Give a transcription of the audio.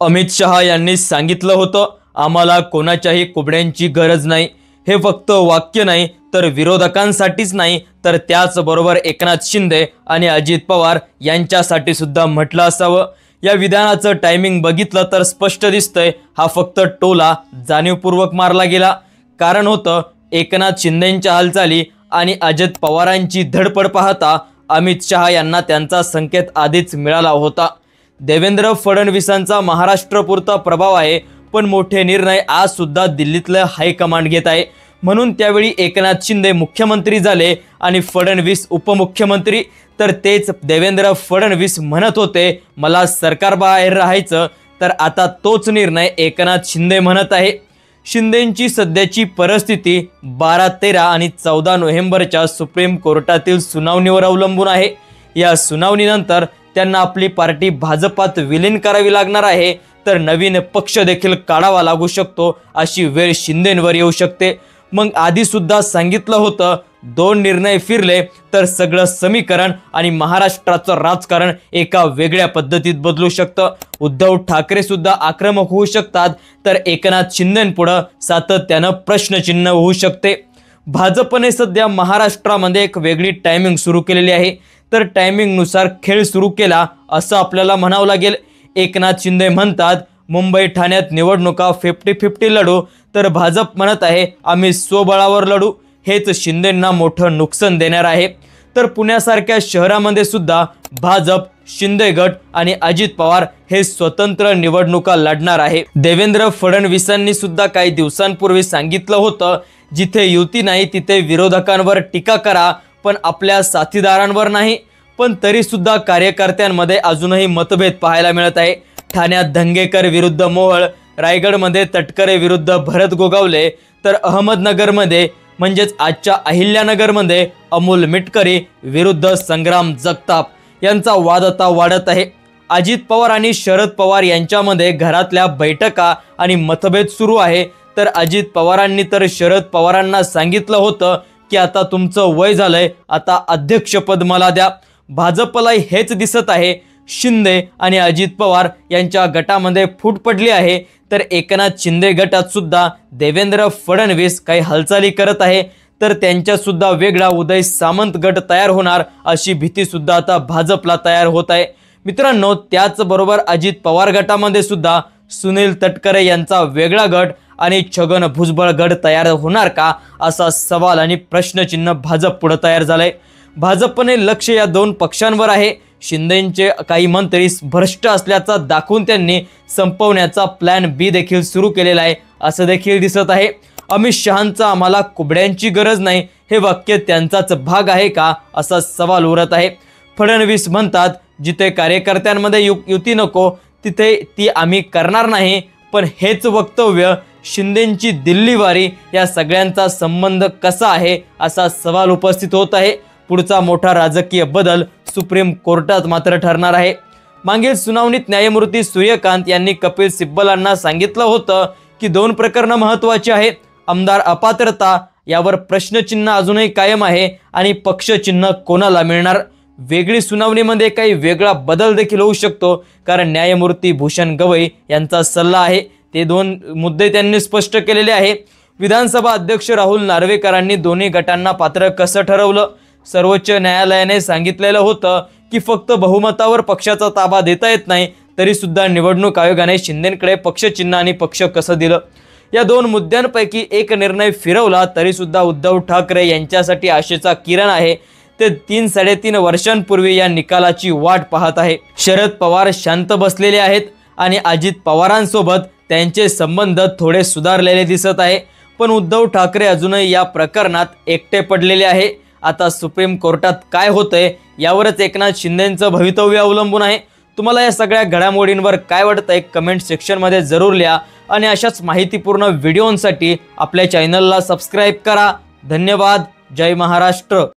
अमित शहा यांनी सांगितलं होतं, आम्हाला कोणाच्याही कुबड्यांची गरज नाही। हे फक्त वाक्य नाही तर विरोधकांसाठीच नाही तर त्याचबरोबर एकनाथ शिंदे आणि अजित पवार यांच्यासाठी सुद्धा म्हटलं असावं। या विधानाचं टायमिंग बघितलं तर स्पष्ट दिसतंय हा फक्त टोला जाणीवपूर्वक मारला गेला। कारण होतं एकनाथ शिंदेंच्या हालचाली आणि अजित पवारांची धडपड पाहता अमित शहा यांना त्यांचा संकेत आधीच मिळाला होता। देवेंद्र फडणवीसांचा महाराष्ट्रपुरता प्रभाव आहे, पण मोठे निर्णय आज सुद्धा दिल्लीतलं हायकमांड घेत आहे। म्हणून त्यावेळी एकनाथ शिंदे मुख्यमंत्री झाले आणि फडणवीस उपमुख्यमंत्री, तर तेच देवेंद्र फडणवीस म्हणत होते मला सरकारबाहेर राहायचं, तर आता तोच निर्णय एकनाथ शिंदे म्हणत आहे। शिंदेंची सध्याची परिस्थिती 12, 13 आणि 14 नोव्हेंबरच्या सुप्रीम कोर्टातील सुनावणीवर अवलंबून आहे। या सुनावणीनंतर त्यांना आपली पार्टी भाजपात विलीन करावी लागणार आहे, तर नवीन पक्ष देखील काढावा लागू शकतो, अशी वेळ शिंदेंवर येऊ शकते। मग आधी सुद्धा सांगितलं होतं 2 निर्णय फिरले तर सगळं समीकरण आणि महाराष्ट्राचं राजकारण एका वेगळ्या पद्धतीत बदलू शकतं। उद्धव ठाकरे सुद्धा आक्रमक होऊ शकतात, तर एकनाथ शिंदेंपुढे सातत्यानं प्रश्नचिन्ह होऊ शकते। भाजपने सध्या महाराष्ट्रामध्ये एक वेगळी टायमिंग सुरू केलेली आहे, तर टायमिंगनुसार खेळ सुरू केला असं आपल्याला म्हणावं लागेल। एकनाथ शिंदे म्हणतात मुंबई ठाण्यात निवडणुका 50-50 लढू, तर भाजप म्हणत आहे आम्ही स्वबळावर लढू। हेच शिंदेंना मोठं नुकसान देणार आहे। तर पुण्यासारख्या शहरामध्ये सुद्धा भाजप, शिंदे गट आणि अजित पवार हे स्वतंत्र निवडणुका लढणार आहे। देवेंद्र फडणवीसांनी सुद्धा काही दिवसांपूर्वी सांगितलं होतं जिथे युती नाही तिथे विरोधकांवर टीका करा, पण आपल्या साथीदारांवर नाही। पण तरी सुद्धा कार्यकर्त्यांमध्ये अजूनही मतभेद पाहायला मिळत आहे। ठाण्यात धंगेकर विरुद्ध मोहोळ, रायगडमध्ये तटकरे विरुद्ध भरत गोगावले, तर अहमदनगरमध्ये म्हणजेच आजच्या अहिल्यानगरमध्ये अमोल मिटकरी विरुद्ध संग्राम जगताप यांचा वाद आता वाढत आहे। अजित पवार आणि शरद पवार यांच्यामध्ये घरातल्या बैठका आणि मतभेद सुरू आहे, तर अजित पवारांनी तर शरद पवारांना सांगितलं होतं की आता तुमचं वय झालंय, आता अध्यक्षपद मला द्या। भाजपला हेच दिसत आहे। शिंदे आणि अजित पवार यांच्या गटामध्ये फूट पडली आहे, तर एकनाथ शिंदे गटात सुद्धा देवेंद्र फडणवीस काही हालचाली करत आहे, तर त्यांच्या सुद्धा वेगळा उदय सामंत गट तयार होणार अशी भीती सुद्धा आता भाजपला तयार होत आहे। मित्रांनो, त्याचबरोबर अजित पवार गटामध्ये सुद्धा सुनील तटकरे यांचा वेगळा गट आणि छगन भुजबळ गट तयार होणार का असा सवाल आणि प्रश्नचिन्ह भाजप पुढे तयार झालंय। भाजपने लक्ष या 2 पक्षांवर आहे। शिंदेंचे काही मंत्री भ्रष्ट असल्याचा दाखवून त्यांनी संपवण्याचा प्लॅन बी देखील सुरू केलेला आहे असं देखील दिसत आहे। अमित शहांचा आम्हाला कुबड्यांची गरज नाही हे वाक्य त्यांचाच भाग आहे का असा सवाल उरत आहे। फडणवीस म्हणतात जिथे कार्यकर्त्यांमध्ये युती नको तिथे ती आम्ही करणार नाही, पण हेच वक्तव्य शिंदेंची दिल्लीवारी या सगळ्यांचा संबंध कसा आहे असा सवाल उपस्थित होत आहे। पुढचा मोठा राजकीय बदल सुप्रीम कोर्टात मात्र ठरणार आहे। मागील सुनावणीत न्यायमूर्ती सूर्यकांत यांनी कपिल सिब्बलांना सांगितलं होतं की 2 प्रकरणं महत्त्वाची आहेत। आमदार अपात्रता यावर प्रश्नचिन्ह अजूनही कायम आहे आणि पक्षचिन्ह कोणाला मिळणार। वेगळी सुनावणीमध्ये काही वेगळा बदल देखील होऊ शकतो, कारण न्यायमूर्ती भूषण गवई यांचा सल्ला आहे। ते 2 मुद्दे त्यांनी स्पष्ट केलेले आहे। विधानसभा अध्यक्ष राहुल नार्वेकरांनी दोन्ही गटांना पात्र कसं ठरवलं? सर्वोच्च न्यायालयाने सांगितलेलं होतं की फक्त बहुमतावर पक्षाचा ताबा देता येत नाही, तरी सुद्धा निवडणूक आयोगाने शिंदेंकडे पक्षचिन्ह आणि पक्ष कसं दिलं या 2 मुद्द्यांपैकी एक निर्णय फिरवला, तरी सुद्धा उद्धव ठाकरे यांच्यासाठी आशेचा किरण आहे। ते 3-3.5 वर्षांपूर्वी या निकालाची वाट पाहत आहे। शरद पवार शांत बसलेले आहेत आणि अजित पवारांसोबत त्यांचे संबंध थोडे सुधारलेले दिसत आहे, पण उद्धव ठाकरे अजूनही या प्रकरणात एकटे पडलेले आहे। आता सुप्रीम कोर्टात काय होतंय यावरच एकनाथ शिंदेंचं भवितव्य अवलंबून आहे। तुम्हाला या सगळ्या घडामोडींवर काय वाटतंय कमेंट सेक्शनमध्ये जरूर लिहा आणि अशाच माहितीपूर्ण व्हिडिओंसाठी आपल्या चॅनलला सबस्क्राइब करा। धन्यवाद। जय महाराष्ट्र।